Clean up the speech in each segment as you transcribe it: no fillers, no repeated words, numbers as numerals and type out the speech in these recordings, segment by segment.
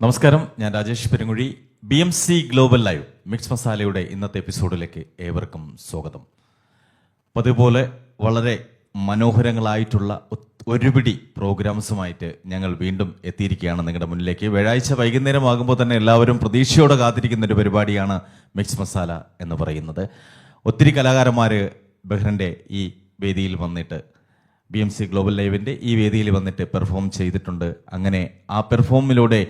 നമസ്കാരം, ഞാൻ Rajesh Perunguzhi. BMC global live mix മസാലയുടെ ഇന്നത്തെ എപ്പിസോഡിലേക്ക് ഏവർക്കും സ്വാഗതം. അതുപോലെ വളരെ മനോഹരങ്ങളായിട്ടുള്ള ഒരുപിടി പ്രോഗ്രാംസുമായിട്ട് ഞങ്ങൾ വീണ്ടും എത്തിയിരിക്കുകയാണ് നിങ്ങളുടെ മുന്നിലേക്ക്. വ്യാഴാഴ്ച വൈകുന്നേരമാകുമ്പോൾ തന്നെ എല്ലാവരും പ്രതീക്ഷയോടെ കാത്തിരിക്കുന്ന ഒരു പരിപാടിയാണ് മിക്സ് മസാല എന്ന് പറയുന്നത്. ഒത്തിരി കലാകാരന്മാർ ബഹ്റിൻ്റെ ഈ വേദിയിൽ വന്നിട്ട് BMC ഗ്ലോബൽ ലൈവിൻ്റെ ഈ വേദിയിൽ വന്നിട്ട് പെർഫോം ചെയ്തിട്ടുണ്ട്. അങ്ങനെ ആ പെർഫോമിലൂടെ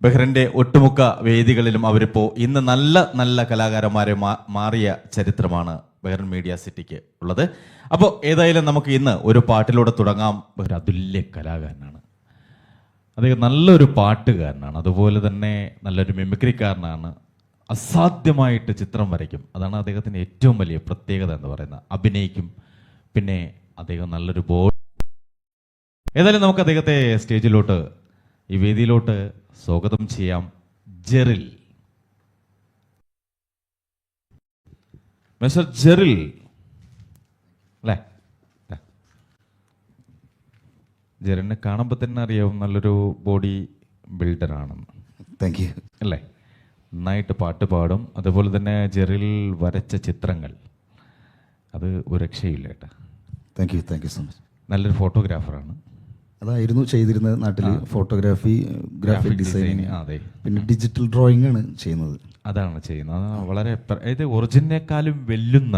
ബഹ്റിൻ്റെ ഒട്ടുമുക്ക വേദികളിലും അവരിപ്പോൾ ഇന്ന് നല്ല നല്ല കലാകാരന്മാരെ മാറിയ ചരിത്രമാണ് ബഹ്റിൻ മീഡിയ സിറ്റിക്ക് ഉള്ളത്. അപ്പോൾ ഏതായാലും നമുക്ക് ഇന്ന് ഒരു പാട്ടിലൂടെ തുടങ്ങാം. ഒരു അതുല്യ കലാകാരനാണ് അദ്ദേഹം, നല്ലൊരു പാട്ടുകാരനാണ്, അതുപോലെ തന്നെ നല്ലൊരു മിമിക്രിക്കാരനാണ്. അസാധ്യമായിട്ട് ചിത്രം വരയ്ക്കും, അതാണ് അദ്ദേഹത്തിൻ്റെ ഏറ്റവും വലിയ പ്രത്യേകത എന്ന് പറയുന്നത്. അഭിനയിക്കും, പിന്നെ അദ്ദേഹം നല്ലൊരു ഏതായാലും നമുക്ക് അദ്ദേഹത്തെ സ്റ്റേജിലോട്ട്, ഈ വേദിയിലോട്ട് സ്വാഗതം ചെയ്യാം. ജെറിൽ, മിസ്റ്റർ ജെറിൽ അല്ലേ? ജെറിനെ കാണുമ്പോൾ തന്നെ അറിയാവും നല്ലൊരു ബോഡി ബിൽഡറാണെന്ന്. Thank you. അല്ലേ? നന്നായിട്ട് പാട്ട് പാടും. അതുപോലെ തന്നെ ജെറിൽ വരച്ച ചിത്രങ്ങൾ അത് ഒരു രക്ഷയില്ല കേട്ടോ. Thank you so much. നല്ലൊരു ഫോട്ടോഗ്രാഫറാണ്. അതായിരുന്നു ചെയ്തിരുന്നത് നാട്ടിൽ. ഫോട്ടോഗ്രാഫി, ഗ്രാഫിക് ഡിസൈനിങ്, അതെ, പിന്നെ ഡിജിറ്റൽ ഡ്രോയിങ് ആണ് ചെയ്യുന്നത്. അതാണ് ചെയ്യുന്നത്. വളരെ ഇത് ഒറിജിനേക്കാളും വെല്ലുന്ന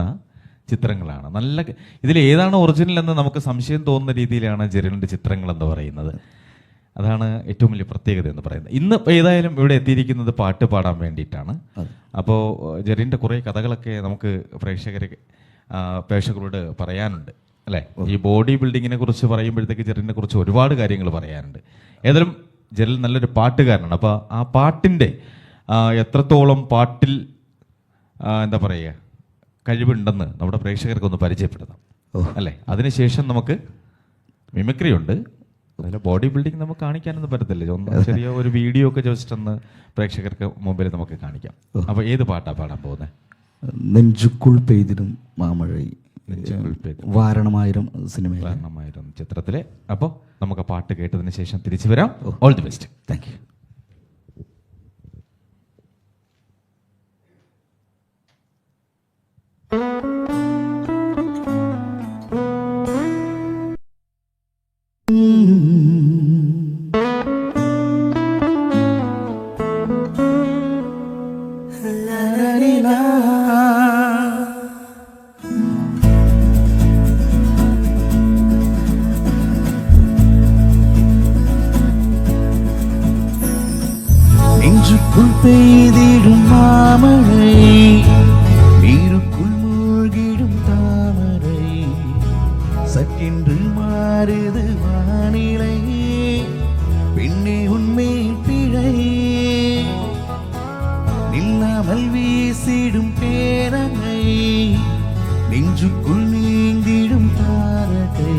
ചിത്രങ്ങളാണ്. നല്ല ഇതിൽ ഏതാണ് ഒറിജിനൽ എന്ന് നമുക്ക് സംശയം തോന്നുന്ന രീതിയിലാണ് ജെറിലിൻ്റെ ചിത്രങ്ങൾ എന്ന് പറയുന്നത്. അതാണ് ഏറ്റവും വലിയ പ്രത്യേകത എന്ന് പറയുന്നത്. ഇന്ന് ഏതായാലും ഇവിടെ എത്തിയിരിക്കുന്നത് പാട്ട് പാടാൻ വേണ്ടിയിട്ടാണ്. അപ്പോൾ ജെറിൻ്റെ കുറേ കഥകളൊക്കെ നമുക്ക് പ്രേക്ഷകരോട് പറയാനുണ്ട് അല്ലേ? ഈ ബോഡി ബിൽഡിങ്ങിനെ കുറിച്ച് പറയുമ്പോഴത്തേക്ക് ജെറിനെ കുറിച്ച് ഒരുപാട് കാര്യങ്ങൾ പറയാനുണ്ട്. ഏതായാലും ജെറിൽ നല്ലൊരു പാട്ടുകാരനാണ്. അപ്പോൾ ആ പാട്ടിൻ്റെ എത്രത്തോളം പാട്ടിൽ എന്താ പറയുക കഴിവുണ്ടെന്ന് നമ്മുടെ പ്രേക്ഷകർക്കൊന്ന് പരിചയപ്പെടുത്താം അല്ലേ? അതിനുശേഷം നമുക്ക് മിമിക്രി ഉണ്ട്. അതിൽ ബോഡി ബിൽഡിംഗ് നമുക്ക് കാണിക്കാനൊന്നും പറ്റത്തില്ല. ചെറിയ ഒരു വീഡിയോ ഒക്കെ ജസ്റ്റ് ഒന്ന് പ്രേക്ഷകർക്ക് മുമ്പിൽ നമുക്ക് കാണിക്കാം. അപ്പോൾ ഏത് പാട്ടാണ് പാടാൻ പോകുന്നത്? നെഞ്ചുക്കുൾ പെയ്തിടും മാമഴ, വാരണമായിരം സിനിമ, വാരണമായിരം ചിത്രത്തിലെ. അപ്പോൾ നമുക്ക് പാട്ട് കേട്ടതിന് ശേഷം തിരിച്ചു വരാം. All the best. Thank you. நெஞ்சுக்குள் பெய்திடும் மாமழை, நீருக்குள் மூழ்கிடும் தாமரை, சற்றென்று மாறுது வானிலை, பெண்ணே உண்மை பிழை, நில்லாமல் வீசிடும் பேரங்கை, நெஞ்சுக்குள் நீந்திடும் தாரகை,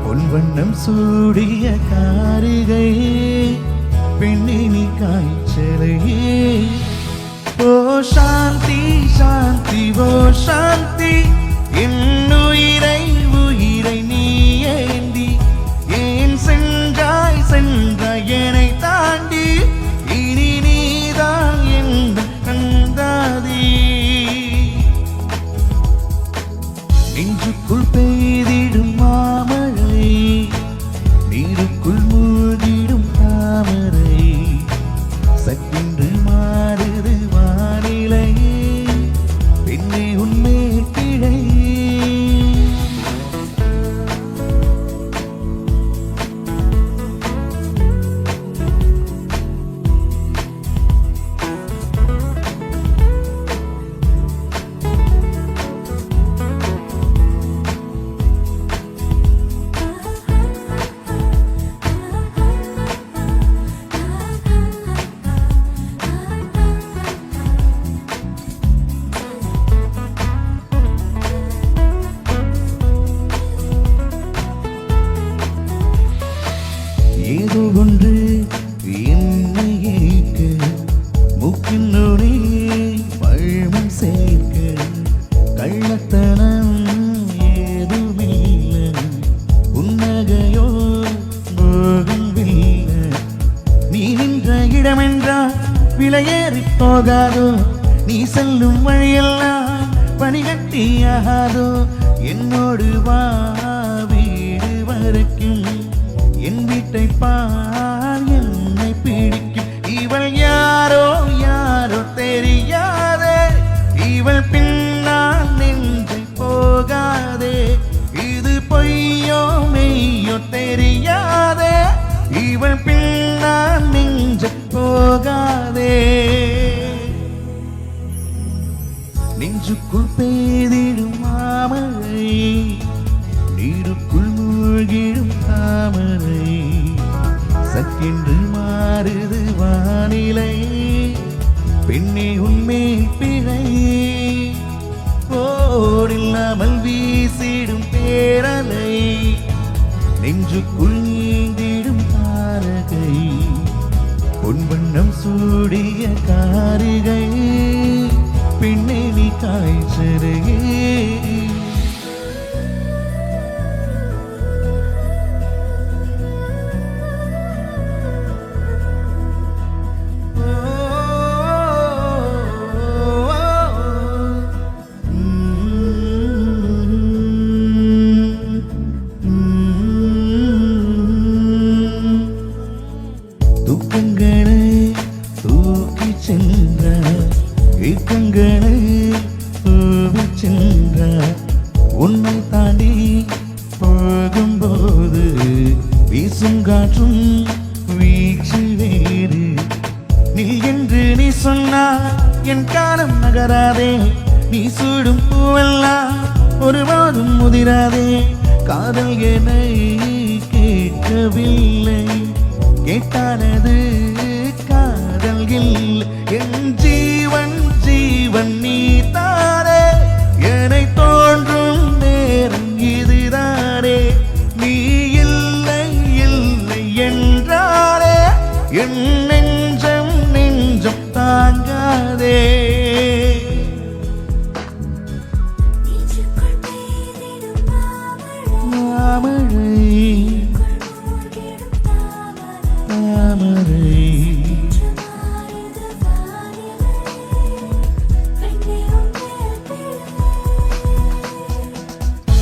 பொன்வண்ணம் சூடிய காரிகை, பெண்ணே நீ காய்ச்சலையே. ஓ சாந்தி சாந்தி ஓ சாந்தி, என்னுயிரை உயிரை நீ ஏந்தி, ஏன் சென்றாய் சென்றாய் என்னை தாண்டி, இனி நீதான் என் கந்தாதி. நெஞ்சுக்குள் பெய்திடும் மாமழை, நீருக்குள் மூழ்கிடும் தாமரை, சற்றென்று மாறுது வானிலை, பெண்ணே உண்மை பிழை. ஏதோ ஒன்று என்னை ஏற்க, முக்கினோடே பழமும் சேர்க்க, கள்ளத்தனம் ஏதுமில்லை, புன்னகையோ போகும் இல்லை, நீ நின்ற மலையேறி போகாதோ நீ செல்லும் வழியெல்லாம் பனிகட்டியாகாதோ என்னோடு வா வீடு வரைக்கும் என் வீட்டை பார் என்னை பிடிக்கும் இவள் யாரோ யாரோ தெரியாதே இவள் பின்னால் நெஞ்சை போகாதே இது பொய்யோ மெய்யோ தெரியாதே இவள் பின்னால் நெஞ்சை போகாதே நெஞ்சுக்குள் பெய்திடும் மாமழை நீருக்குள் மூழ்கிடும் தாமரை சக்கென்று மாறுது வானிலை பெண்ணே உன்மேல் பிழை ஓடில்லாமல் வீசிடும் பேரலை நெஞ்சுக்குள் நீந்திடும் தாரகை பொன்வண்ணம் சூடிய காரிகை பெண்ணே நீ காய்ச்சரையே துக்கங்களை தூக்கி சென்ற இக்கங்களை தூவி சென்ற உன்னை தாண்டி போகும்போது வீசும் காற்றும் வீச்சு வேறு நீ என்று நீ சொன்னால் என் காலம் நகராதே நீ சூடும் பூவெல்லாம் ஒருபோதும் முதிராதே காதல் என்னை கேட்கவில்லை கேட்டானது காதல் இல்லை என் ஜீவன் ஜீவன் நீ தானே என்னை தோன்றும் நேரம் இதுதானே நீ இல்லை இல்லை என்றாலே என் நெஞ்சம் நெஞ்சம் தாங்காதே மாமழை தாமரை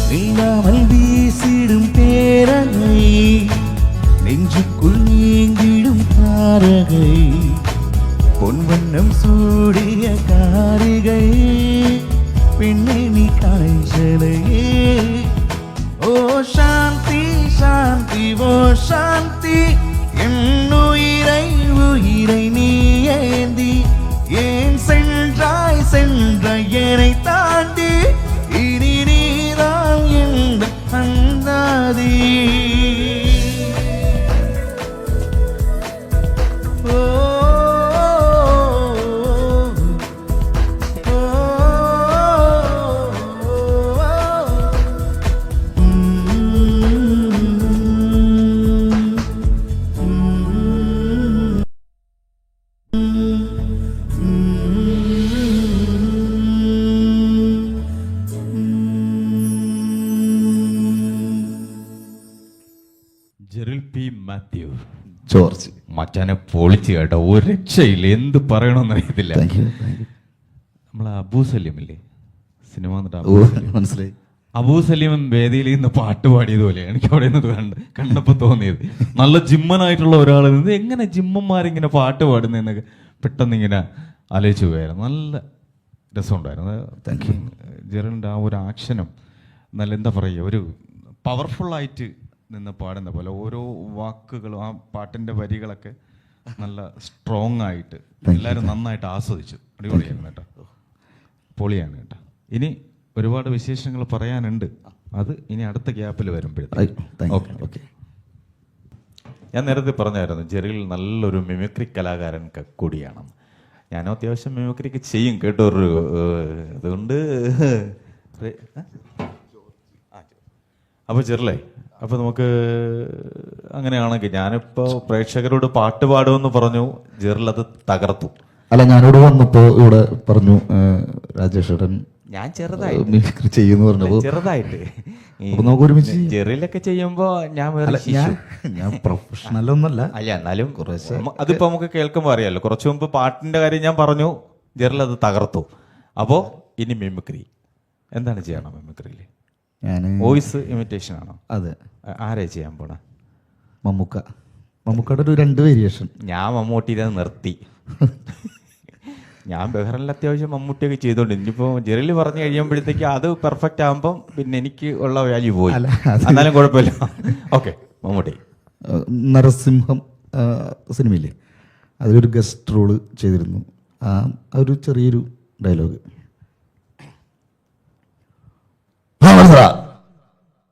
நீங்காமல் வீசிடும் பேரலை நெஞ்சுக்குள் நீங்கிடும் தாரகை பொன்வண்ணம் சூடிய காரிகை பெண்ணை நீ காய்ச்சலையே ஓ சாந்தி சாந்தி ஓ சாந்தி என் உயிரை உயிரை நீ ஏந்தி ஏன் சென்றாய் சென்றாய் என்னை தாண்டி இனி நீதான் எந்த அந்தாதி ஓ ജെറിൽ പി മാത്യു ജോർജ് മച്ചാനെ പൊളിച്ച് കേട്ടോ ഒരു രക്ഷയില്ല എന്ത് പറയണമെന്ന് അറിയത്തില്ല താങ്ക് യു നമ്മളെ അബൂ സലീമില്ലേ സിനിമ ഓ മനസ്സിലായി അബൂ സലീം വേദിയിൽ നിന്ന് പാട്ട് പാടിയതുപോലെ എനിക്ക് അവിടെ നിന്ന് കണ്ടപ്പോൾ തോന്നിയത് നല്ല ജിമ്മനായിട്ടുള്ള ഒരാൾ നിന്ന് എങ്ങനെ ജിമ്മന്മാരിങ്ങനെ പാട്ട് പാടുന്നതെന്നൊക്കെ പെട്ടെന്ന് ഇങ്ങനെ ആലോചിച്ച് പോയായിരുന്നു നല്ല രസമുണ്ടായിരുന്നു താങ്ക് യു ജെറിൻ്റെ ആ ഒരു ആക്ഷനും നല്ല എന്താ പറയുക ഒരു പവർഫുള്ളായിട്ട് നിന്ന് പാടുന്ന പോലെ ഓരോ വാക്കുകളും ആ പാട്ടിൻ്റെ വരികളൊക്കെ നല്ല സ്ട്രോങ് ആയിട്ട് എല്ലാവരും നന്നായിട്ട് ആസ്വദിച്ചു അടിപൊളിയാണ് കേട്ടോ പൊളിയാണ് കേട്ടോ ഇനി ഒരുപാട് വിശേഷങ്ങൾ പറയാനുണ്ട് അത് ഇനി അടുത്ത ഗ്യാപ്പിൽ വരുമ്പോഴത്തേക്ക് ഓക്കെ ഞാൻ നേരത്തെ പറഞ്ഞായിരുന്നു ജെറിൽ നല്ലൊരു മിമിക്രി കലാകാരൻ കൂടിയാണ് ഞാനും അത്യാവശ്യം മിമിക്രിക്ക് ചെയ്യും കേട്ടോ ഒരു അതുകൊണ്ട് അപ്പോൾ ജെറിലേ അപ്പോൾ നമുക്ക് അങ്ങനെയാണെങ്കിൽ ഞാനിപ്പോൾ പ്രേക്ഷകരോട് പാട്ട് പാടുമെന്ന് പറഞ്ഞു ജെറിൽ അത് തകർത്തു അല്ല ഞാനിവിടെ വന്നപ്പോൾ ഇവിടെ പറഞ്ഞു രാജേഷ് ഏട്ടൻ ഞാൻ ചെറുതായിട്ട് മിമിക്രി ചെയ്യുന്നു പറഞ്ഞപ്പോ ചെറുതായിട്ട് അപ്പൊ നമുക്ക് ഒരുമിച്ച് ചെയ്യാം. ജെറിലൊക്കെ ചെയ്യുമ്പോ ഞാൻ വേറെ അല്ല, ശിശു. ഞാൻ പ്രൊഫഷണൽ ഒന്നല്ല. അല്ല എന്നാലും കുറേശ്ശെ അതിപ്പോ നമുക്ക് കേൾക്കുമ്പോ അറിയാലോ. കുറച്ചു മുമ്പ് പാട്ടിന്റെ കാര്യം ഞാൻ പറഞ്ഞു, ജെറിൽ അത് തകർത്തു. അപ്പോ ഇനി മിമിക്രി എന്താണ് ചെയ്യണം? മിമിക്രിയില് ഞാൻ വോയിസ് ഇമിറ്റേഷൻ ആണോ? അതെ, ആരെ ചെയ്യാൻ പോണ? മമ്മൂക്കയുടെ ഒരു 2 വേരിയേഷൻ. ഞാൻ മമ്മൂട്ടിയിലെ നിർത്തി. ഞാൻ ബഹ്റിനിൽ അത്യാവശ്യം മമ്മൂട്ടിയൊക്കെ ചെയ്തോണ്ട് ഇനിയിപ്പോ ജെറിൽ പറഞ്ഞു കഴിയുമ്പോഴത്തേക്ക് അത് പെർഫെക്റ്റ് ആകുമ്പോൾ പിന്നെ എനിക്ക് ഉള്ള വാല്യൂ പോയി. എന്നാലും കുഴപ്പമില്ല. ഓക്കെ, മമ്മൂട്ടി. നരസിംഹം സിനിമയില്ലേ, അതിലൊരു ഗസ്റ്റ് റോള് ചെയ്തിരുന്നു. ഒരു ചെറിയൊരു ഡയലോഗ്.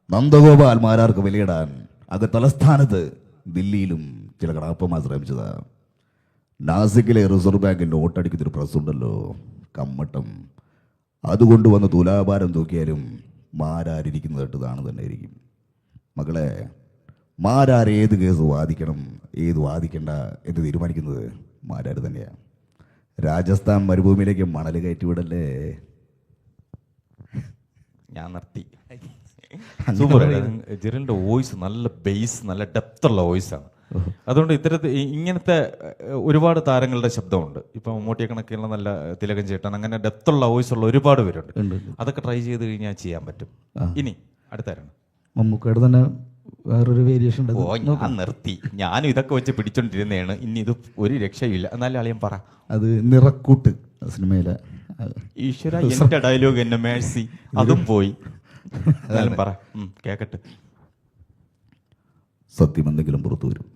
നന്ദഗോപാൽ മാരാർക്ക് വിലയിടാൻ തലസ്ഥാനത്ത് ദില്ലിയിലും ചില കടാപ്പമാർ ശ്രമിച്ചതാ. നാസിക്കിലെ റിസർവ് ബാങ്ക് നോട്ടടിക്കുന്നൊരു പ്രസ് ഉണ്ടല്ലോ, കമ്മട്ടം. അതുകൊണ്ട് വന്ന് തുലാഭാരം തൂക്കിയാലും മാരാരിരിക്കുന്നത് തന്നെ ആയിരിക്കും. മകളെ, മാരാർ ഏത് കേസ് വാദിക്കണം ഏത് വാദിക്കണ്ട എന്ന് തീരുമാനിക്കുന്നത് മാരാർ തന്നെയാണ്. രാജസ്ഥാൻ മരുഭൂമിയിലേക്ക് മണൽ കയറ്റിവിടല്ലേ. ഞാൻ നിർത്തി. സൂപ്പർ. ജെറിലിന്റെ വോയിസ് നല്ല ബേസ്, നല്ല ഡെപ്ത് ഉള്ള വോയിസാണ്. അതുകൊണ്ട് ഇങ്ങനത്തെ ഒരുപാട് താരങ്ങളുടെ ശബ്ദമുണ്ട്. ഇപ്പൊ മമ്മൂട്ടിയെ കണക്കുള്ള നല്ല തിലകൻ ചേട്ടൻ, അങ്ങനെ ഡെപ്തുള്ള വോയിസ് ഉള്ള ഒരുപാട് പേരുണ്ട്. അതൊക്കെ ട്രൈ ചെയ്ത് കഴിഞ്ഞാൽ ചെയ്യാൻ പറ്റും. ഇനി അടുത്താരാണ്? മമ്മൂക്കയുടെ തന്നെ വേറൊരു വേരിയേഷൻ. ഓ, ഞാൻ നിർത്തി. ഞാനും ഇതൊക്കെ വെച്ച് പിടിച്ചോണ്ടിരുന്നതാണ്. ഇനി ഇത് ഒരു രക്ഷയില്ല. എന്നാലും അളിയൻ പറ. അത് നിറക്കൂട്ട് സിനിമയിലെ. ഈശ്വര, എന്റെ ഡയലോഗ് എന്നെ മേഴ്സി, അതും പോയി. എന്നാലും പറ, കേക്കട്ടെ. സത്യം എന്തെങ്കിലും പുറത്തു വരും.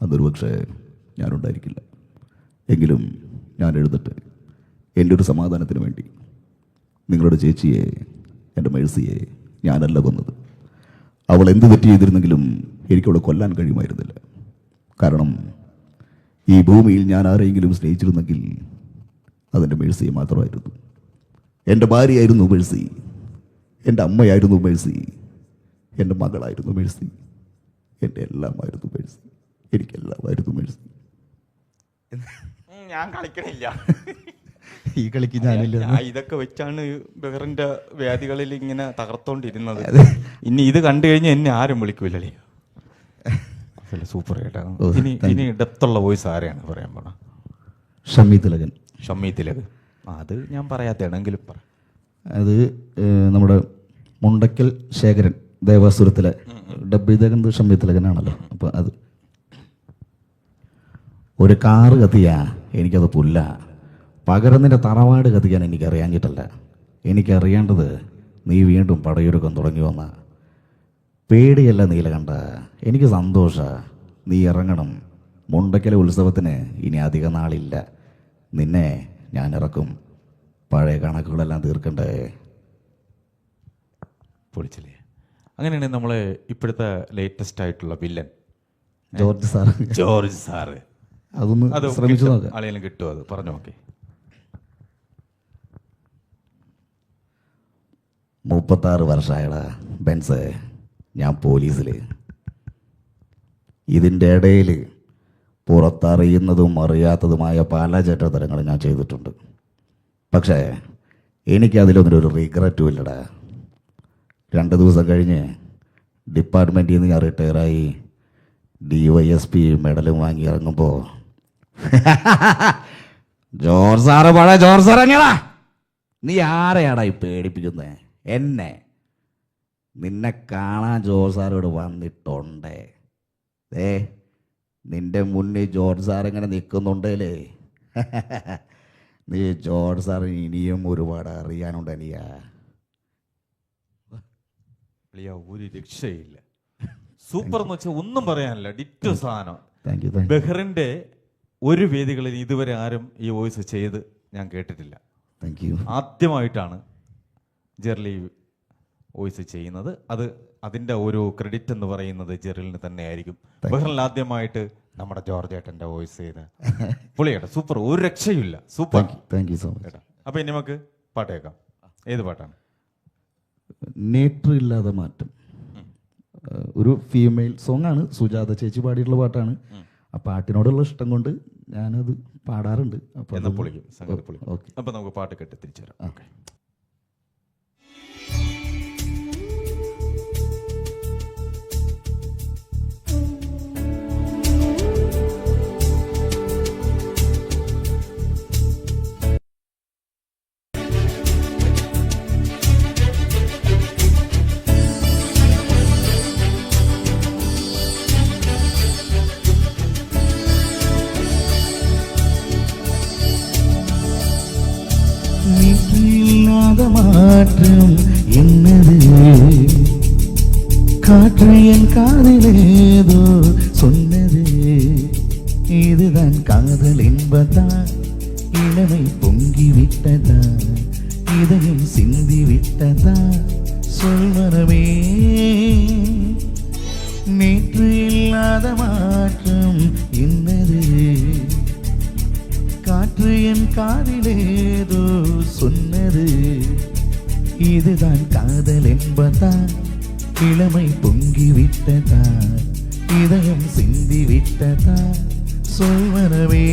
അതൊരു പക്ഷേ ഞാനുണ്ടായിരിക്കില്ല. എങ്കിലും ഞാൻ എഴുതട്ടെ, എൻ്റെ ഒരു സമാധാനത്തിന് വേണ്ടി. നിങ്ങളുടെ ചേച്ചിയെ, എൻ്റെ മേഴ്സിയെ ഞാനല്ല കൊന്നത്. അവൾ എന്ത് തെറ്റ് ചെയ്തിരുന്നെങ്കിലും എനിക്കവളെ കൊല്ലാൻ കഴിയുമായിരുന്നില്ല. കാരണം ഈ ഭൂമിയിൽ ഞാൻ ആരെങ്കിലും സ്നേഹിച്ചിരുന്നെങ്കിൽ അതെൻ്റെ മേഴ്സിയെ മാത്രമായിരുന്നു. എൻ്റെ ഭാര്യയായിരുന്നു മേഴ്സി, എൻ്റെ അമ്മയായിരുന്നു മേഴ്സി, എൻ്റെ മകളായിരുന്നു മേഴ്സി, എൻ്റെ എല്ലാമായിരുന്നു മേഴ്സി, എനിക്കെല്ലാമായിരുന്നു മേഴ്സി. ഞാൻ കളിക്കണില്ല. ഈ കളിക്ക് ഞാനില്ല. ഇതൊക്കെ വെച്ചാണ് ബഹറിന്റെ വ്യാധികളിൽ ഇങ്ങനെ തകർത്തോണ്ടിരുന്നത്. ഇനി ഇത് കണ്ടു കഴിഞ്ഞാൽ എന്നെ ആരും വിളിക്കൂലേ. സൂപ്പർ ആയിട്ടാണ്. ഇനി ഡെപ്തുള്ള വോയിസ് ആരെയാണ് പറയാൻ പോണ? ഷമ്മി തിലകൻ. ഷമ്മി തിലകൻ. അത് ഞാൻ പറയാത്തയാണെങ്കിലും പറ. അത് നമ്മുടെ മുണ്ടക്കൽ ശേഖരൻ ദേവാസുരത്തിലെ ഡബ് ചെയ്തേക്കുന്നത് ഷമ്മി തിലകനാണല്ലോ. അപ്പം അത് ഒരു കാറ് കത്തിയാ എനിക്കത് പുല്ല. പകരം നിന്റെ തറവാട് കത്തിക്കാൻ എനിക്കറിയാഞ്ഞിട്ടല്ല. എനിക്കറിയേണ്ടത് നീ വീണ്ടും പടയൊരുക്കം തുടങ്ങി വന്ന. പേടിയല്ല നീലകണ്ഠ, എനിക്ക് സന്തോഷ. നീ ഇറങ്ങണം. മുണ്ടക്കലെ ഉത്സവത്തിന് ഇനി അധിക നാളില്ല. നിന്നെ ഞാൻ ഇറക്കും. പഴയ കണക്കുകളെല്ലാം തീർക്കണ്ടേ. പൊളിച്ചില്ലേ? അങ്ങനെയാണെങ്കിൽ നമ്മളെ ഇപ്പോഴത്തെ ലേറ്റസ്റ്റ് ആയിട്ടുള്ള വില്ലൻ ജോർജ് സാറ് അതൊന്ന് ശ്രമിച്ചു നോക്കാം. ആളെങ്കിലും കിട്ടുമോ? അത് പറഞ്ഞു നോക്കേ. 36 വർഷമായടാ ബെൻസ് ഞാൻ പോലീസിൽ. ഇതിൻ്റെ ഇടയിൽ പുറത്തറിയുന്നതും അറിയാത്തതുമായ പല ചട്ടത്തരങ്ങളും ഞാൻ ചെയ്തിട്ടുണ്ട്. പക്ഷേ എനിക്കതിലൊന്നും ഒരു റിഗ്രറ്റും ഇല്ലടാ. 2 ദിവസം കഴിഞ്ഞ് ഡിപ്പാർട്ട്മെൻറ്റിൽ നിന്ന് ഞാൻ റിട്ടയറായി DYSP മെഡലും വാങ്ങി ഇറങ്ങുമ്പോൾ ജോർജ് സാറ് പഴയ ജോർജ് സാർ തന്നെയാടാ. നീ ആരെയാടാ ഈ പേടിപ്പിക്കുന്നേ? എന്നെ. നിന്നെ കാണാൻ ജോർജ് സാർ ഇവിടെ വന്നിട്ടുണ്ടേ. നിന്റെ മുന്നിൽ ജോർജ് സാർ ഇങ്ങനെ നിൽക്കുന്നുണ്ടല്ലേ. നീ ജോർജ് സാർ ഇനിയും ഒരുപാട് അറിയാനുണ്ട് അനിയാ. ഒരു രക്ഷയില്ല. സൂപ്പർ എന്ന് വെച്ചാൽ ഒന്നും പറയാനില്ല. ഡിറ്റോ സാധനം. Thank you. ബഹ്റിന്റെ ഒരു വേദികളിൽ ഇതുവരെ ആരും ഈ വോയിസ് ചെയ്ത് ഞാൻ കേട്ടിട്ടില്ല. Thank you. ആദ്യമായിട്ടാണ് ജെറിലി വോയിസ് ചെയ്യുന്നത്. അതിന്റെ ഒരു ക്രെഡിറ്റ് എന്ന് പറയുന്നത് ജെറിലിന് തന്നെ ആയിരിക്കും. ബഹ്റിനിൽ ആദ്യമായിട്ട് നമ്മുടെ ജോർജ് ഏട്ടന്റെ വോയിസ് ചെയ്ത് പൊളിയേട്ടാ. സൂപ്പർ, ഒരു രക്ഷയില്ല. Super. Thank you so much. അപ്പൊ ഇനി നമുക്ക് പാട്ട് കേൾക്കാം. ഏത് പാട്ടാണ്? നേട്ടർ ഇല്ലാതെ മാറ്റം. ഒരു ഫീമെയിൽ സോങ് ആണ്. സുജാത ചേച്ചി പാടിയിട്ടുള്ള പാട്ടാണ്. ആ പാട്ടിനോടുള്ള ഇഷ്ടം കൊണ്ട് ഞാനത് പാടാറുണ്ട്. അപ്പൊ നമുക്ക് പാട്ട് കേട്ട് തിരിച്ചു വരാം. ഓക്കെ. மாற்றம் என்னது? காற்று என் காதிலேதோ சொன்னது, இதுதான் காதல் என்பதா? இளமை பொங்கி விட்டதா? இதயம் சிந்தி விட்டதா? சொல்வனமே நேற்று இல்லாத மாற்றம் என்னது? காற்று என் காதிலேதோ சொன்னது, இதுதான் காதல் என்பதா? இளமை பொங்கி விட்டதா? இதயம் சிந்தி விட்டதா? சொல்வனவே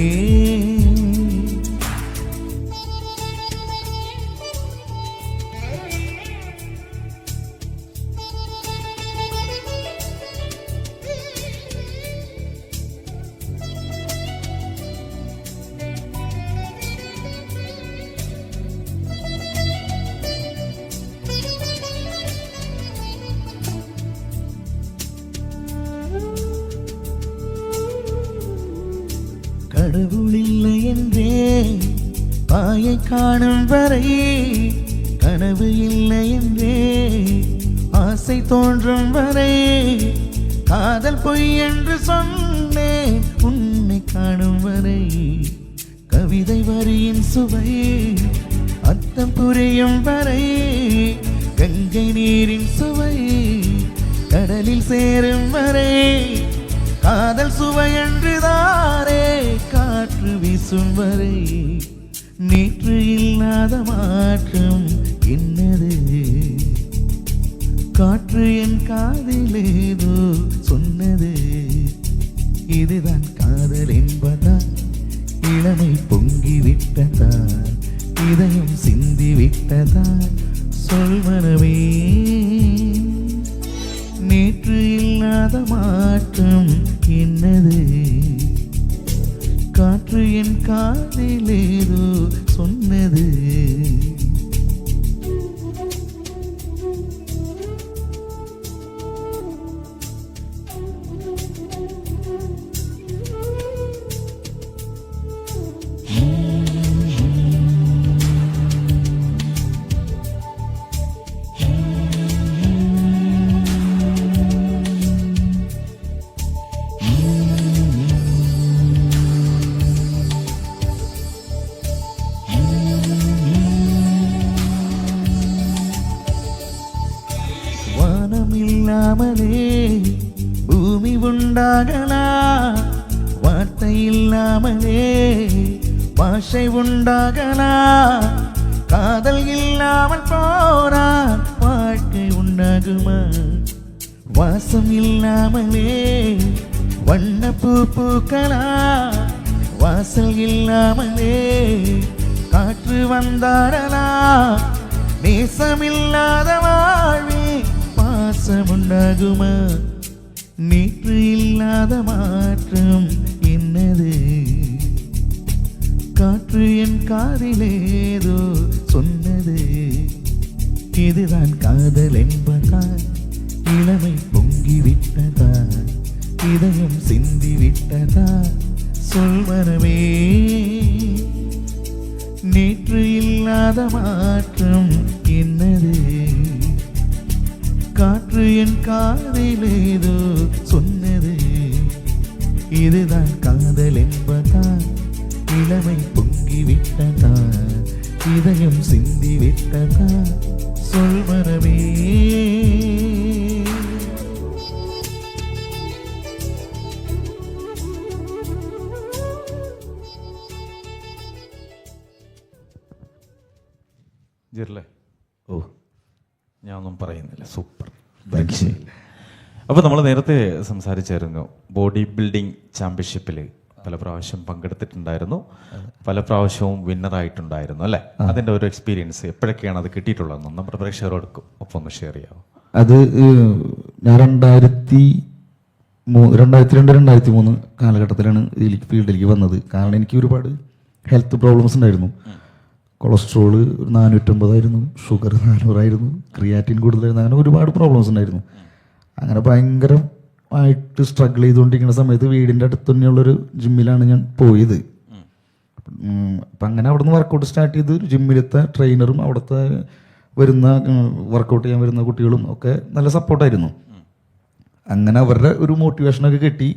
கடவுள் இல்லை என்றே பாயை காணும் வரை, கனவு இல்லை என்றே ஆசை தோன்றும் வரை, காதல் பொய் என்று சொன்னேன் உன்னை காணும் வரை, கவிதை வரியின் சுவை அர்த்தம் புரியும் வரை, கங்கை நீரின் சுவை கடலில் சேரும் வரை, காதல் சுவை என்றுதானே காற்று வீசும் வரை, நேற்று இல்லாத மாற்றம் என்னது? காற்று என் காதிலேதோ சொன்னது, இதுதான் காதல் என்பதா? இளமை பொங்கி விட்டதா? இதயம் சிந்தி விட்டதா? சொல்வனவே நேற்று இல்லாத மாற்றம் என்னது? காற்று என் காதிலேதோ சொன்னது. இல்லாமலே பூமி உண்டாகலா, வார்த்தை இல்லாமலே பாஷை உண்டாகலா, காதல் இல்லாமல் போனால் வாழ்க்கை உண்டாகுமா? வாசம் இல்லாமலே வண்ணப்பூ பூக்களா, வாசல் இல்லாமலே காற்று வந்தாடலா, நேசமில்லாத வாழ்வில் பாசம் உண்டாகுமா? நேற்று இல்லாத மாற்றம் என்னது? காற்று என் காதிலேதோ சொன்னது, இதுதான் காதல் என்பதா? இளமை பொங்கி விட்டதா? இதயம் சிந்தி விட்டதா? சொல்வனவே நேற்று இல்லாத மாற்றம் என்னது? காற்று என் காதிலேதோ சொன்னது, இதுதான் காதல் என்பதா? இளமை பொங்கி விட்டதா? இதயம் சிந்தி விட்டதா? சொல்வனவே ജിർലെ ഓ ഞാനൊന്നും പറയുന്നില്ല, സൂപ്പർ. അപ്പോൾ നമ്മൾ നേരത്തെ സംസാരിച്ചായിരുന്നു ബോഡി ബിൽഡിംഗ് ചാമ്പ്യൻഷിപ്പിൽ പല പ്രാവശ്യം പങ്കെടുത്തിട്ടുണ്ടായിരുന്നു, പല പ്രാവശ്യവും വിന്നറായിട്ടുണ്ടായിരുന്നു അല്ലേ? അതിൻ്റെ ഒരു എക്സ്പീരിയൻസ് എപ്പോഴൊക്കെയാണ് അത് കിട്ടിയിട്ടുള്ളതെന്ന് നമ്മുടെ പ്രേക്ഷകരോട് ഒപ്പം ഒന്ന് ഷെയർ ചെയ്യാമോ? അത് ഞാൻ 2002-2003 കാലഘട്ടത്തിലാണ് ഇതിലേക്ക് ഫീൽഡിലേക്ക് വന്നത്. കാരണം എനിക്ക് ഒരുപാട് ഹെൽത്ത് പ്രോബ്ലംസ് ഉണ്ടായിരുന്നു. കൊളസ്ട്രോള് 450 ആയിരുന്നു, ഷുഗർ 400 ആയിരുന്നു, ക്രിയാറ്റിൻ കൂടുതലായിരുന്നു, അങ്ങനെ ഒരുപാട് പ്രോബ്ലംസ് ഉണ്ടായിരുന്നു. അങ്ങനെ ഭയങ്കരമായിട്ട് സ്ട്രഗിൾ ചെയ്തുകൊണ്ടിരിക്കുന്ന സമയത്ത് വീടിൻ്റെ അടുത്ത് തന്നെയുള്ളൊരു ജിമ്മിലാണ് ഞാൻ പോയത്. അപ്പം അങ്ങനെ അവിടെ നിന്ന് വർക്കൗട്ട് സ്റ്റാർട്ട് ചെയ്ത് ജിമ്മിലത്തെ ട്രെയിനറും അവിടുത്തെ വരുന്ന വർക്കൗട്ട് ചെയ്യാൻ വരുന്ന കുട്ടികളും ഒക്കെ നല്ല സപ്പോർട്ടായിരുന്നു. അങ്ങനെ അവരുടെ ഒരു മോട്ടിവേഷനൊക്കെ കിട്ടി.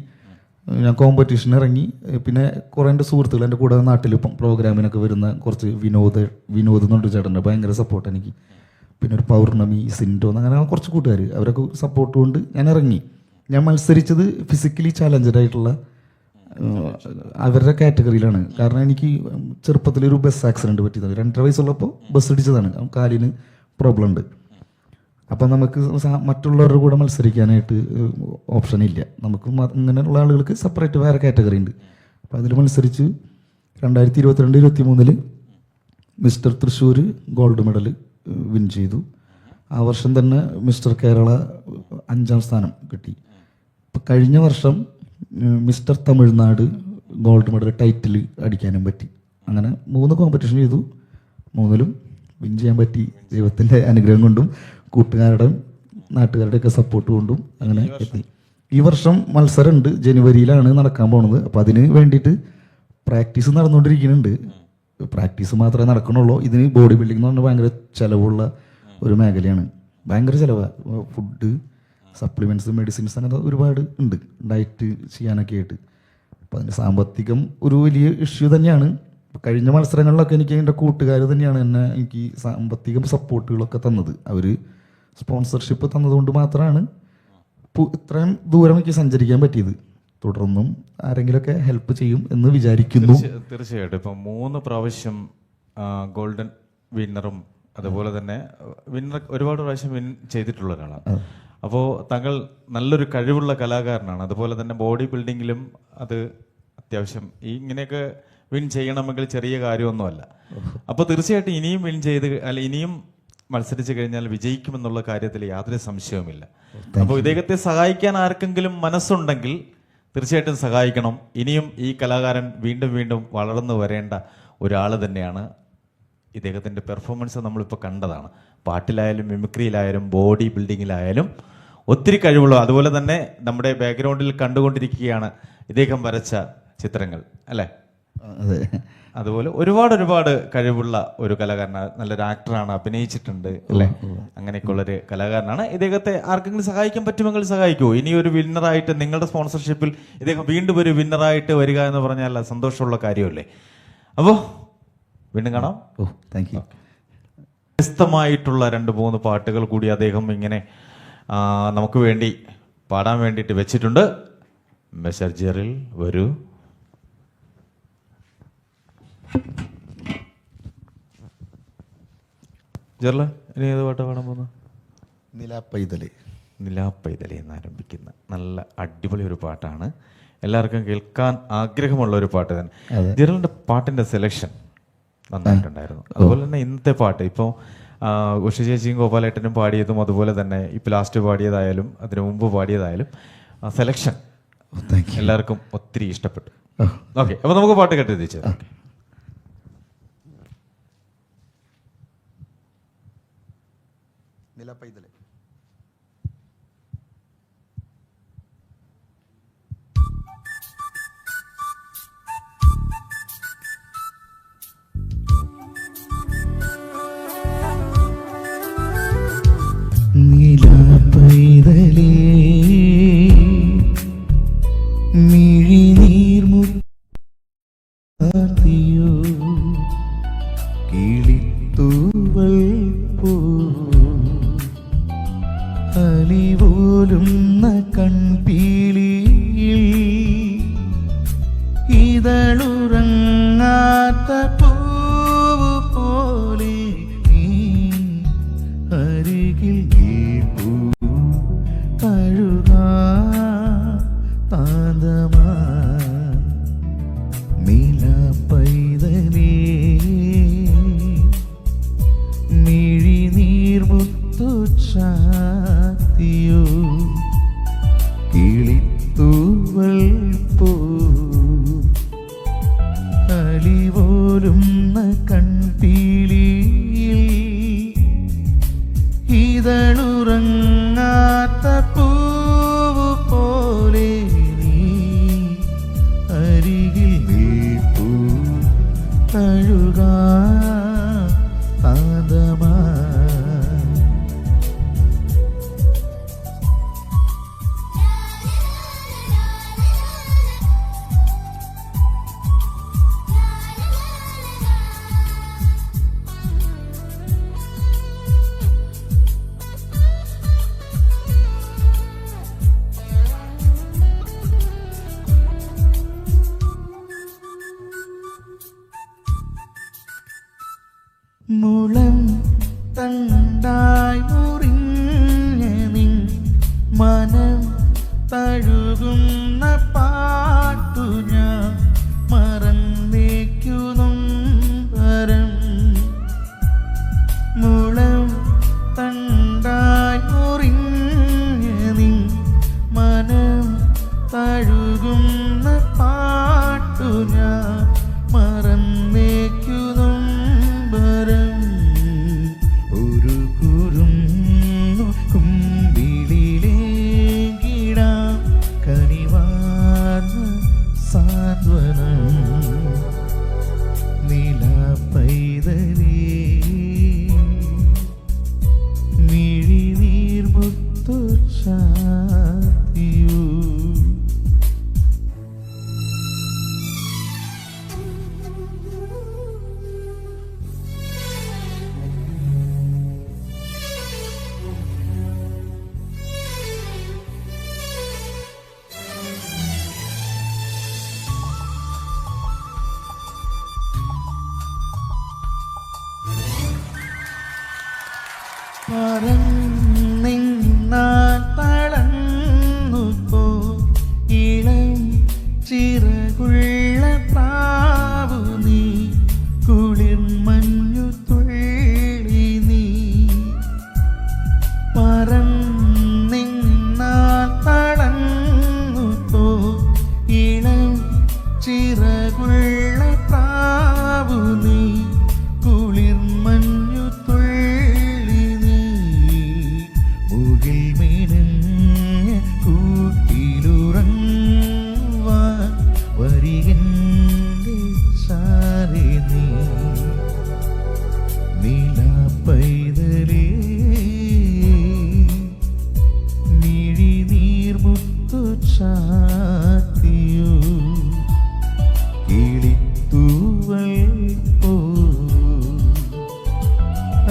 ഞാൻ കോമ്പറ്റീഷന് ഇറങ്ങി. പിന്നെ കുറേ എൻ്റെ സുഹൃത്തുക്കൾ എൻ്റെ കൂടെ നാട്ടിൽ ഇപ്പം പ്രോഗ്രാമിനൊക്കെ വരുന്ന കുറച്ച് വിനോദ് എന്നുള്ളൊരു ചേട്ടൻ്റെ ഭയങ്കര സപ്പോർട്ട് എനിക്ക്. പിന്നെ ഒരു പൗർണമി, സിൻഡോ, അങ്ങനെ കുറച്ച് കൂട്ടുകാർ, അവരൊക്കെ സപ്പോർട്ട് കൊണ്ട് ഞാൻ ഇറങ്ങി. ഞാൻ മത്സരിച്ചത് ഫിസിക്കലി ചാലഞ്ചഡ് ആയിട്ടുള്ള അവരുടെ കാറ്റഗറിയിലാണ്. കാരണം എനിക്ക് ചെറുപ്പത്തിലൊരു ബസ് ആക്സിഡൻറ്റ് പറ്റിയതാണ്. 2.5 വയസ്സുള്ളപ്പോൾ ബസ് ഇടിച്ചതാണ്. കാലിന് പ്രോബ്ലം ഉണ്ട്. അപ്പം നമുക്ക് മറ്റുള്ളവരുടെ കൂടെ മത്സരിക്കാനായിട്ട് ഓപ്ഷൻ ഇല്ല. നമുക്ക് ഇങ്ങനെയുള്ള ആളുകൾക്ക് സെപ്പറേറ്റ് വേറെ കാറ്റഗറി ഉണ്ട്. അപ്പം അതിൽ മത്സരിച്ച് 2022-23 mister Thrissur gold medal win ചെയ്തു. ആ വർഷം തന്നെ മിസ്റ്റർ കേരള 5ാം സ്ഥാനം കിട്ടി. ഇപ്പം കഴിഞ്ഞ വർഷം mister Tamil Nadu gold medal title അടിക്കാനും പറ്റി. അങ്ങനെ 3 കോമ്പറ്റീഷൻ ചെയ്തു. 3ലും വിൻ ചെയ്യാൻ പറ്റി. ദൈവത്തിൻ്റെ അനുഗ്രഹം കൊണ്ടും കൂട്ടുകാരുടെയും നാട്ടുകാരുടെയൊക്കെ സപ്പോർട്ട് കൊണ്ടും അങ്ങനെ എത്തി. ഈ വർഷം മത്സരമുണ്ട്, ജനുവരിയിലാണ് നടക്കാൻ പോണത്. അപ്പോൾ അതിന് വേണ്ടിയിട്ട് പ്രാക്ടീസ് നടന്നുകൊണ്ടിരിക്കുന്നുണ്ട്. പ്രാക്ടീസ് മാത്രമേ നടക്കണുള്ളൂ. ഇതിന് ബോഡി ബിൽഡിംഗ് എന്ന് പറഞ്ഞാൽ ഭയങ്കര ചിലവുള്ള ഒരു മേഖലയാണ്. ഭയങ്കര ചിലവാണ്. ഫുഡ്, സപ്ലിമെൻറ്റ്സ്, മെഡിസിൻസ്, അങ്ങനെ ഒരുപാട് ഉണ്ട് ഡയറ്റ് ചെയ്യാനൊക്കെ ആയിട്ട്. അപ്പോൾ അതിൻ്റെ സാമ്പത്തികം ഒരു വലിയ ഇഷ്യൂ തന്നെയാണ്. കഴിഞ്ഞ മത്സരങ്ങളിലൊക്കെ എനിക്ക് എൻ്റെ കൂട്ടുകാർ തന്നെയാണ് എനിക്ക് സാമ്പത്തിക സപ്പോർട്ടുകളൊക്കെ തന്നത്. അവർ സ്പോൺസർഷിപ്പ് തന്നതുകൊണ്ട് മാത്രമാണ് ഇത്രയും ദൂരം എനിക്ക് സഞ്ചരിക്കാൻ പറ്റിയത്. തുടർന്നും ആരെങ്കിലുമൊക്കെ ഹെൽപ്പ് ചെയ്യും എന്ന് വിചാരിക്കുന്നു. തീർച്ചയായിട്ടും. ഇപ്പം 3 പ്രാവശ്യം ഗോൾഡൻ വിന്നറും അതുപോലെ തന്നെ വിന്നർ ഒരുപാട് പ്രാവശ്യം വിൻ ചെയ്തിട്ടുള്ള ഒരാളാണ്. അപ്പോൾ താങ്കൾ നല്ലൊരു കഴിവുള്ള കലാകാരനാണ്. അതുപോലെ തന്നെ ബോഡി ബിൽഡിങ്ങിലും അത് അത്യാവശ്യം ഇങ്ങനെയൊക്കെ വിൻ ചെയ്യണമെങ്കിൽ ചെറിയ കാര്യമൊന്നുമല്ല. അപ്പോൾ തീർച്ചയായിട്ടും ഇനിയും വിൻ ചെയ്ത് ഇനിയും മത്സരിച്ച് കഴിഞ്ഞാൽ വിജയിക്കുമെന്നുള്ള കാര്യത്തിൽ യാതൊരു സംശയവുമില്ല. അപ്പോൾ ഇദ്ദേഹത്തെ സഹായിക്കാൻ ആർക്കെങ്കിലും മനസ്സുണ്ടെങ്കിൽ തീർച്ചയായിട്ടും സഹായിക്കണം. ഇനിയും ഈ കലാകാരൻ വീണ്ടും വീണ്ടും വളർന്നു വരേണ്ട ഒരാൾ തന്നെയാണ്. ഇദ്ദേഹത്തിൻ്റെ പെർഫോമൻസ് നമ്മളിപ്പോൾ കണ്ടതാണ്. പാട്ടിലായാലും മിമിക്രിയിലായാലും ബോഡി ബിൽഡിങ്ങിലായാലും ഒത്തിരി കഴിവുള്ള, അതുപോലെ തന്നെ നമ്മുടെ ബാക്ക്ഗ്രൗണ്ടിൽ കണ്ടുകൊണ്ടിരിക്കുകയാണ് ഇദ്ദേഹം വരച്ച ചിത്രങ്ങൾ അല്ലേ? അതുപോലെ ഒരുപാട് കഴിവുള്ള ഒരു കലാകാരനാണ്. നല്ലൊരു ആക്ടറാണ്, അഭിനയിച്ചിട്ടുണ്ട് അല്ലേ? അങ്ങനെയൊക്കെയുള്ളൊരു കലാകാരനാണ്. ഇദ്ദേഹത്തെ ആർക്കെങ്കിലും സഹായിക്കാൻ പറ്റുമെങ്കിൽ സഹായിക്കുമോ? ഇനി ഒരു വിന്നറായിട്ട് നിങ്ങളുടെ സ്പോൺസർഷിപ്പിൽ ഇദ്ദേഹം വീണ്ടും ഒരു വിന്നറായിട്ട് വരിക എന്ന് പറഞ്ഞാൽ സന്തോഷമുള്ള കാര്യമല്ലേ? അപ്പോൾ വീണ്ടും കാണാം. Thank you. വ്യത്യസ്തമായിട്ടുള്ള 2-3 പാട്ടുകൾ കൂടി അദ്ദേഹം ഇങ്ങനെ നമുക്ക് വേണ്ടി പാടാൻ വേണ്ടിയിട്ട് വെച്ചിട്ടുണ്ട്. മെസ്സഞ്ചറിൽ വരൂ. ജെർല, ഇനി ഏത് പാട്ടാണ് പാടാൻ പോകുന്നത്? നിലാപ്പൈതലേ എന്നാരംഭിക്കുന്ന നല്ല അടിപൊളി ഒരു പാട്ടാണ്. എല്ലാവർക്കും കേൾക്കാൻ ആഗ്രഹമുള്ള ഒരു പാട്ട് തന്നെ. ജെറലിന്റെ പാട്ടിന്റെ സെലക്ഷൻ നന്നായിട്ടുണ്ടായിരുന്നു. അതുപോലെ തന്നെ ഇന്നത്തെ പാട്ട് ഇപ്പോൾ ഉഷ ചേച്ചിയും ഗോപാലേട്ടനും പാടിയതും അതുപോലെ തന്നെ ഇപ്പോൾ ലാസ്റ്റ് പാടിയതായാലും അതിനു മുമ്പ് പാടിയതായാലും സെലക്ഷൻ എല്ലാവർക്കും ഒത്തിരി ഇഷ്ടപ്പെട്ടു. ഓക്കെ, അപ്പോൾ നമുക്ക് പാട്ട് കേട്ടെത്തിച്ചത്. നിലാപ്പൈതലേ. നിലാപ്പൈതലേ മിഴിനീർമുത്തിയോ കിളിത്തൂവൽ പോ അലിപോലുന്ന കൺപീലിയിൽ ഇതളുറങ്ങാത്ത പൂവ് പോലെ നീ അരികിൽ നിൽപ്പൂ അഴുകാ താന്തമാ നിലാപ്പൈതലേ മിഴിനീർമുത്തുച്ചാത്തിയോ കിളിത്തൂവൽ പോ അലിപോലുന്ന കൺപീലിയിൽ ഇതളുറങ്ങാത്ത പൂവ് പോലെ നീ അരികിൽ നിൽപ്പൂ അഴുകാ താന്തമാ മുളം തണ്ടായി മുറിഞ്ഞ നിൻ മനം തഴുകുന്ന പാട്ടു ഞാൻ മറന്നേക്കുന്നു വരം. മുളം തണ്ടായി മുറിഞ്ഞ നിൻ മനം തഴുകുന്ന പാട്ടു ഞാൻ മറന്നേക്കുന്നു വരം. ഒരു കുറുന്നു കുമ്പിളിലേക്കിടാം കനിവാർന്ന സാന്ത്വനം. നില പൈതലേ മിഴിനീർ മുത്തു ചാത്തിയൂ. പറന്നിന്നാൻ തളർന്നു പോ ഇളം ചിറകുള്ള പ്രാവു നീ കുളിർ മഞ്ഞു തുള്ളി നീ. പറന്നിന്നാൻ തളർന്നു പോ ഇളം ചിറകുള്ള പ്രാവു നീ കുളിർ മഞ്ഞു തുള്ളി നീ. മുകിൽ മീനഞ്ഞ കൂട്ടിലുറങ്ങുവാൻ വരികന്റെ ചാരെ നീ. നീല പൈതലേ മിഴിനീർ മുത്തു ചാത്തിയൂ. കിളിത്തൂവൽ പോ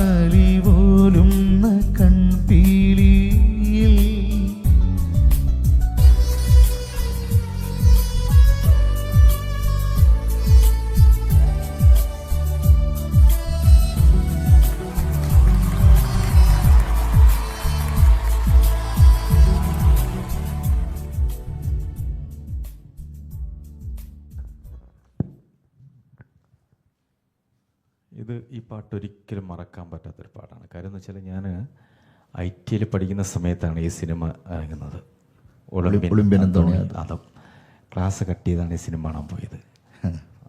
അലിപോലുന്ന കൺപീലിയിൽ ഇത് ഈ പാട്ട് ഒരിക്കലും മറക്കാൻ പറ്റാത്തൊരു പാട്ടാണ്. കാര്യം എന്ന് വെച്ചാൽ ഞാൻ ITയിൽ പഠിക്കുന്ന സമയത്താണ് ഈ സിനിമ ഇറങ്ങുന്നത്. ഒളിമ്പ്യൻ അന്തോണിയാദം. അതും ക്ലാസ് കട്ട് ചെയ്താണ് ഈ സിനിമ കാണാൻ പോയത്.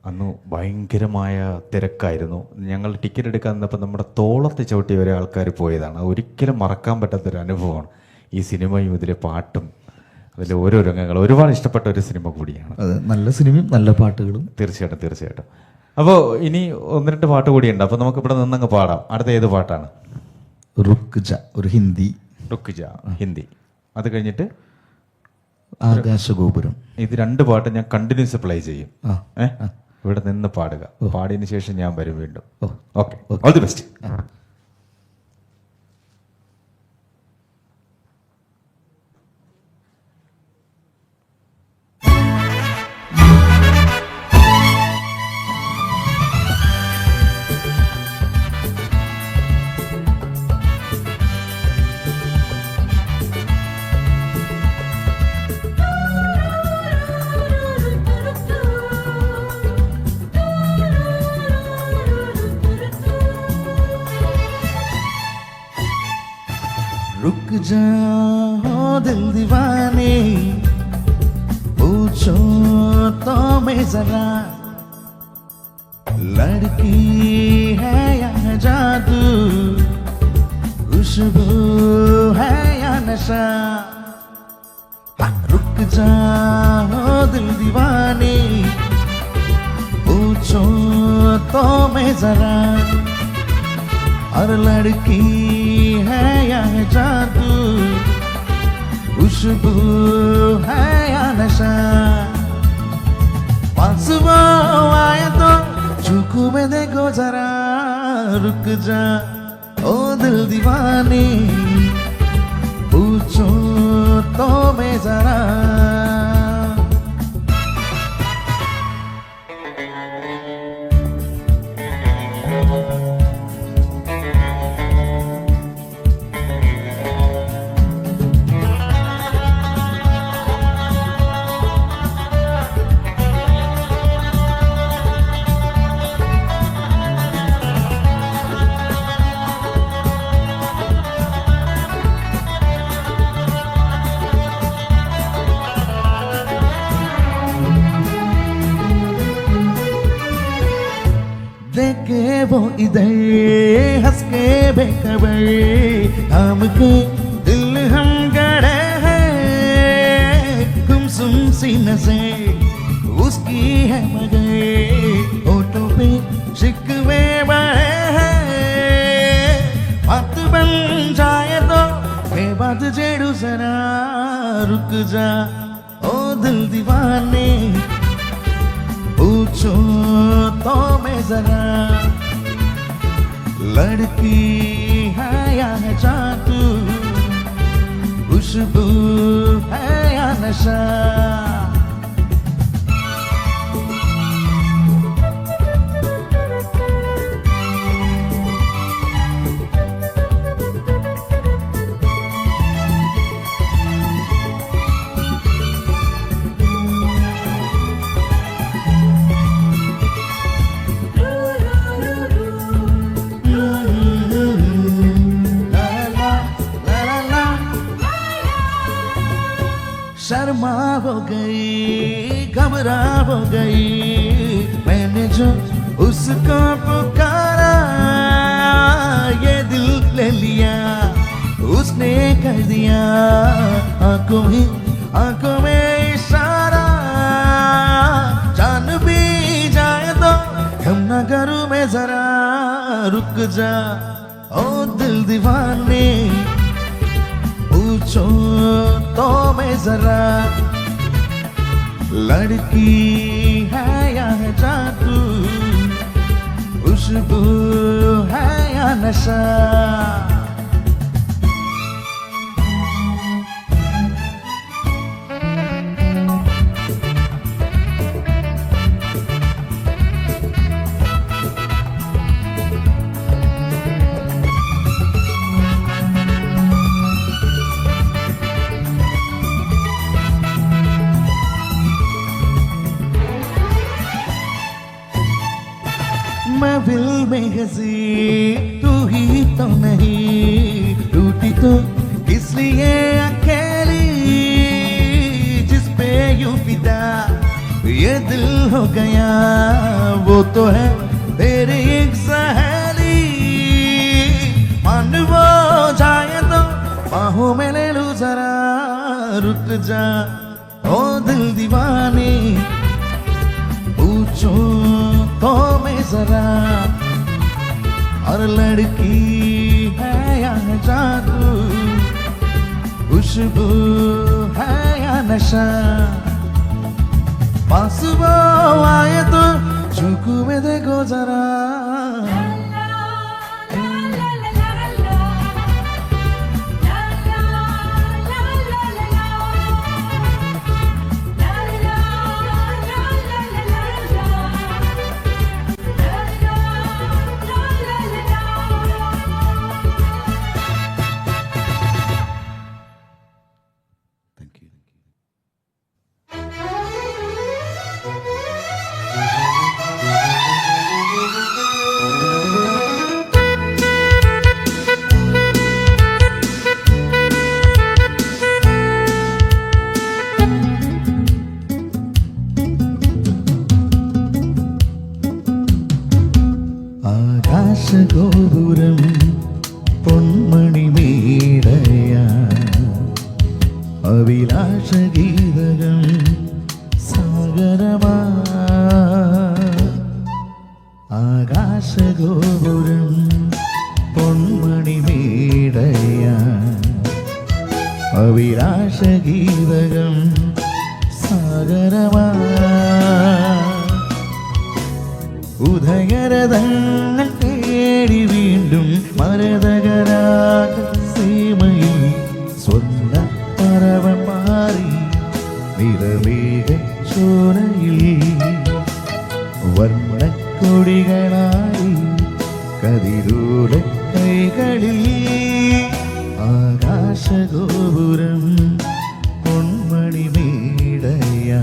അന്ന് ഭയങ്കരമായ തിരക്കായിരുന്നു. ഞങ്ങൾ ടിക്കറ്റ് എടുക്കാൻ നിന്നപ്പോൾ നമ്മുടെ തോളത്ത് ചവിട്ടി വരെ ആൾക്കാർ പോയതാണ്. ഒരിക്കലും മറക്കാൻ പറ്റാത്തൊരു അനുഭവമാണ് ഈ സിനിമയും ഇതിലെ പാട്ടും അതിലെ ഓരോ രംഗങ്ങൾ. ഒരുപാട് ഇഷ്ടപ്പെട്ട ഒരു സിനിമ കൂടിയാണ്. അതെ, നല്ല സിനിമയും നല്ല പാട്ടുകളും. തീർച്ചയായിട്ടും തീർച്ചയായിട്ടും. അപ്പോൾ ഇനി 1-2 പാട്ട് കൂടിയുണ്ട്. അപ്പോൾ നമുക്ക് ഇവിടെ നിന്നങ്ങ് പാടാം. അടുത്ത ഏത് പാട്ടാണ്? റുക്ക് ജ, ഒരു ഹിന്ദി. റുക്ക് ജ, ഹിന്ദി. അത് കഴിഞ്ഞിട്ട് ആകാശഗോപുരം. ഇത് 2 പാട്ട് ഞാൻ കണ്ടിന്യൂസ് പ്ലേ ചെയ്യും. ഇവിടെ നിന്ന് പാടുക. പാടിയതിനു ശേഷം ഞാൻ വരും വീണ്ടും. Okay, all the best. रुक जाओ दिल दीवाने, पूछो तो मैं जरा, लड़की है या जादू, खुशबू है या नशा. रुक जाओ दिल दीवाने, पूछो तो मैं जरा, और लड़की है या जादू, खुशबू है या नशा. पास वो आए तो चूकू में देखो जरा, रुक जा ओ दिल दीवाने, पूछो तो मैं जरा. लगे वो इधर हंस के बेखबर थाम के दिल हम गड़े हैं गुमसुम सी नजर उसकी है मगर होठों पे शिकवे बढ़े हैं बात बन जाए तो बेबात जेड़ू जरा रुक जा ओ दिल दीवाने पूछो तो मैं जरा लड़की है या है जादू खुशबू है या नशा शर्मा हो गई घबरा हो गई मैंने जो उसको पुकारा ये दिल ले लिया उसने कर दिया आंखों में इशारा जान भी जाए तो हम ना करूं मैं जरा रुक जा ओ दिल दीवाने पूछो तो मैं जरा लड़की है या है जादू खुशबू है या नशा महफिल में हंसी तू ही तो नहीं टूटी तो इसलिए अकेली जिस पे यूं फिदा ये दिल हो गया वो तो है तेरी एक सहेली मन वो जाए तो बाहों में ले लूं जरा रुक जा ओ दिल दीवाने पूछो तो मैं जरा और लड़की है या जादू खुशबू है या नशा पास वो आए तो झुकू में देखो जरा ആകാശഗോപുരം പൊന്മണി മീടയാ അഭിലാഷഗീതകം സാഗരമാ ആകാശഗോപുരം പൊന്മണി മീടയാ അഭിലാഷഗീതകം സാഗരമാ ഉദയരഥങ്ങൾ തേടി വീണ്ടും മരതകരാഗ സീമയിൽ സ്വന്ത പറവൻ മാറി നിറമേഘ ചോരയിൽ വർണ്ണക്കൊടികളായി കതിരൂല കൈകളിൽ ആകാശഗോപുരം പൊന്മണി മീടയാ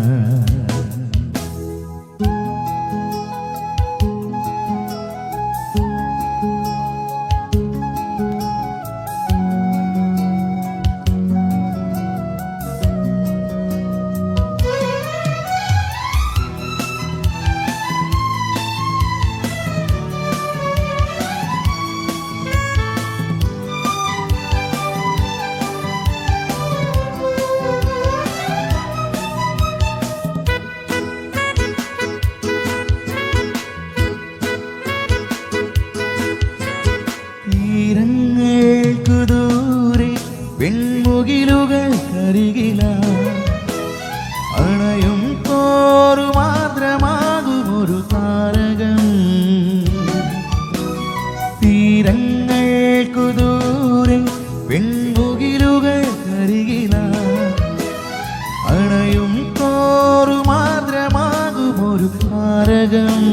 താരകം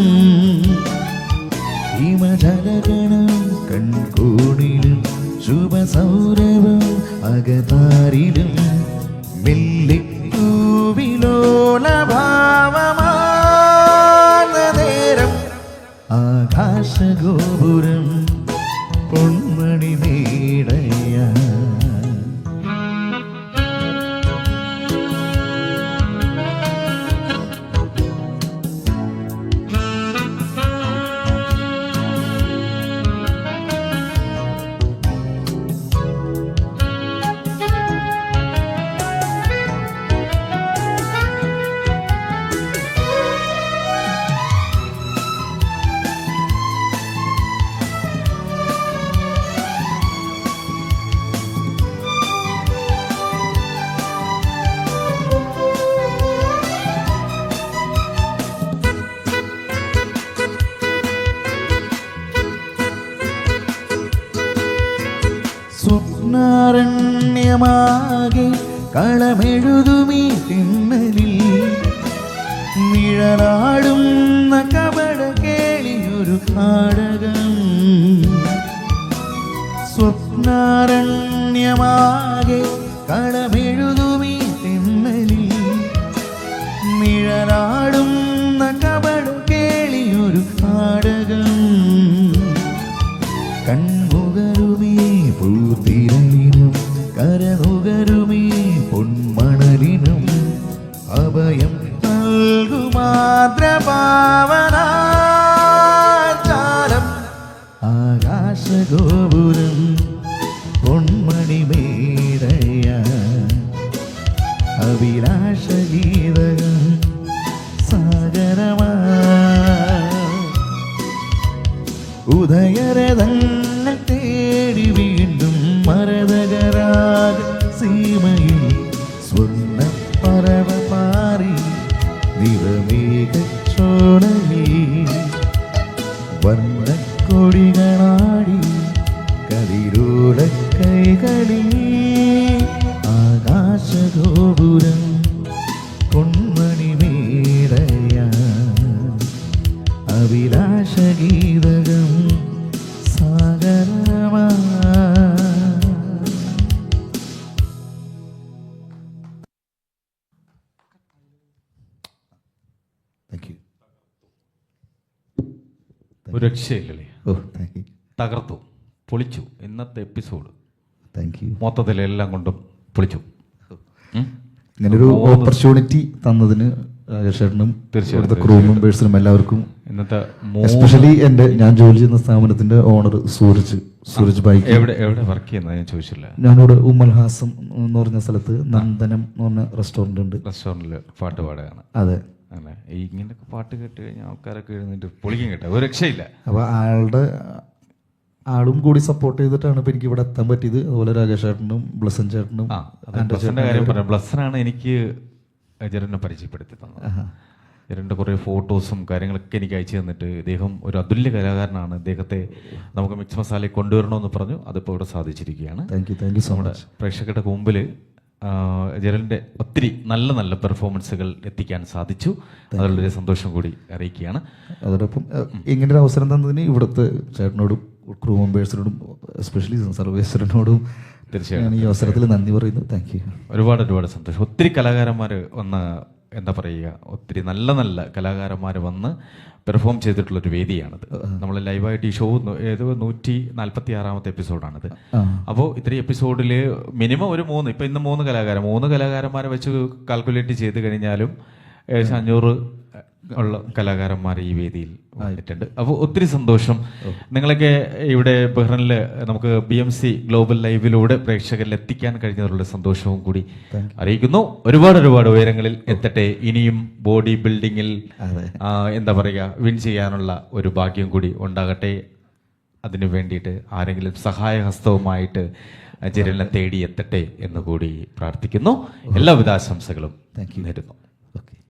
ഹിമജലഗണം കൺകോണിലും ശുഭസൗരഭം അകതാരിലും മെല്ലിപ്പൂവിലോലഭാവമാർന്ന നേരം ആകാശഗോപുരം പൊന്മണി മേടയ സ്വപ്നാരണ്യമാകെ കളമെഴുതുമീ തിന്നലിൽ നിഴലാടുന്ന കപട കേളിയൊരു നാടകം സ്വപ്നാരണ്യമാകെ കളമെഴുതുമീ തിന്നലിൽ നിഴലാടുന്ന കപട കേളിയൊരു നാടകം കൺമുകരുമേ പൂത്തിരലിനും കരനുകരുമേ പൊന്മണലിനും അഭയം നൽകുമാദ്രപാവനാചാരം ആകാശഗോപുരം പൊന്മണി മേടയ അഭിലാഷഗീതകം സാഗരമാ ഉദയരഥങ്ങൾ തേടി വീണ്ടും മരതകരാഗ സീമയിൽ സ്വർണ്ണ പറവ പാറി നിറമേഘച്ചോളയിൽ വർണ്ണക്കൊടികളാടി കതിരോട കൈകളിൽ ആകാശഗോപുരം പൊന്മണി മേടയ അഭിലാഷഗീതകം സാഗരമാ താങ്ക് യു. ഒരു രക്ഷയില്ലല്ലേ, ഓ താങ്ക് യു. തകർത്തു, പൊളിച്ചു. ഇന്നത്തെ എപ്പിസോഡ് താങ്ക് യു. മൊത്തത്തിൽ എല്ലാം കൊണ്ടും പൊളിച്ചു. ഇങ്ങനൊരു ഓപ്പർച്യൂണിറ്റി തന്നതിന് രാജേഷേട്ടനും തീർച്ചയായിട്ടും ക്രൂ മെമ്പേഴ്സിനും എല്ലാവർക്കും, ഇന്നത്തെ എസ്പെഷ്യലി ഞാൻ ജോലി ചെയ്യുന്ന സ്ഥാപനത്തിന്റെ ഓണർ സൂരജ് ബൈക്ക്, എവിടെ വർക്ക് ചെയ്യുന്നത് ഞാൻ ചോദിച്ചില്ല. ഞാനിവിടെ ഉമ്മൽഹാസം എന്ന് പറഞ്ഞ സ്ഥലത്ത് നന്ദനം എന്ന് പറഞ്ഞ റെസ്റ്റോറന്റ് ഉണ്ട്. റെസ്റ്റോറൻറ്റിൽ പാട്ട് പാടുകയാണ്. അതെ, അല്ലേ? ഇങ്ങനെയൊക്കെ പാട്ട് കേട്ട് കഴിഞ്ഞാൽ ആൾക്കാരൊക്കെ എഴുന്നിട്ട് പൊളിക്കും കേട്ടോ, ഒരു രക്ഷയില്ല. അപ്പൊ ആളും കൂടി സപ്പോർട്ട് ചെയ്തിട്ടാണ് ഇപ്പൊ എനിക്ക് ഇവിടെ എത്താൻ പറ്റിയത്. അതുപോലെ രാജേഷ് ചേട്ടനും ബ്ലസൻ ചേട്ടനും. ബ്ലസ്സിന്റെ കാര്യം പറയാം. ബ്ലസ്സനാണ് എനിക്ക് ജെറിനെ പരിചയപ്പെടുത്തി തന്നത്. ജെറിൻ്റെ കുറേ ഫോട്ടോസും കാര്യങ്ങളൊക്കെ എനിക്ക് അയച്ചു തന്നിട്ട് ഇദ്ദേഹം ഒരു അതുല്യ കലാകാരനാണ്, ഇദ്ദേഹത്തെ നമുക്ക് മിക്സ് മസാലയിൽ കൊണ്ടുവരണമെന്ന് പറഞ്ഞു. അതിപ്പോൾ ഇവിടെ സാധിച്ചിരിക്കുകയാണ്. താങ്ക് യു സോ നമ്മുടെ മച്ച്. പ്രേക്ഷകരുടെ മുമ്പിൽ ജെറിൻ്റെ ഒത്തിരി നല്ല നല്ല പെർഫോമൻസുകൾ എത്തിക്കാൻ സാധിച്ചു. അതിലുള്ളൊരു സന്തോഷം കൂടി അറിയിക്കുകയാണ്. അതോടൊപ്പം ഇങ്ങനൊരു അവസരം തന്നതിന് ഇവിടുത്തെ ചേട്ടനോടും ക്രൂ മെമ്പേഴ്സിനോടും എസ്പെഷ്യലി സർവേശ്വരനോടും തീർച്ചയായും ഈ അവസരത്തിൽ നന്ദി പറയുന്നു. Thank you. ഒരുപാട് സന്തോഷം. ഒത്തിരി കലാകാരന്മാർ വന്ന്, എന്താ പറയുക, ഒത്തിരി നല്ല നല്ല കലാകാരന്മാർ വന്ന് പെർഫോം ചെയ്തിട്ടുള്ളൊരു വേദിയാണിത്. നമ്മൾ ലൈവായിട്ട് ഈ ഷോ 146ാമത്തെ എപ്പിസോഡാണിത്. അപ്പോൾ ഇത്രയും എപ്പിസോഡിൽ മിനിമം ഒരു 3, ഇപ്പം ഇന്ന് 3 കലാകാരന്മാരെ വെച്ച് കാൽക്കുലേറ്റ് ചെയ്ത് കഴിഞ്ഞാലും ഏകദേശം 500 ഉള്ള കലാകാരന്മാർ ഈ വേദിയിൽ വന്നിട്ടുണ്ട്. അപ്പോൾ ഒത്തിരി സന്തോഷം. നിങ്ങളൊക്കെ ഇവിടെ ബഹ്റൈനിൽ നമുക്ക് BMC ഗ്ലോബൽ ലൈവിലൂടെ പ്രേക്ഷകരിൽ എത്തിക്കാൻ കഴിഞ്ഞതിലുള്ള സന്തോഷവും കൂടി അറിയിക്കുന്നു. ഒരുപാട് ഉയരങ്ങളിൽ എത്തട്ടെ. ഇനിയും ബോഡി ബിൽഡിങ്ങിൽ എന്താ പറയുക, വിൻ ചെയ്യാനുള്ള ഒരു ഭാഗ്യം കൂടി ഉണ്ടാകട്ടെ. അതിനു വേണ്ടിയിട്ട് ആരെങ്കിലും സഹായഹസ്തവുമായിട്ട് ജെറിനെ തേടി എത്തട്ടെ എന്ന് കൂടി പ്രാർത്ഥിക്കുന്നു. എല്ലാവിധ ആശംസകളും നേരുന്നു.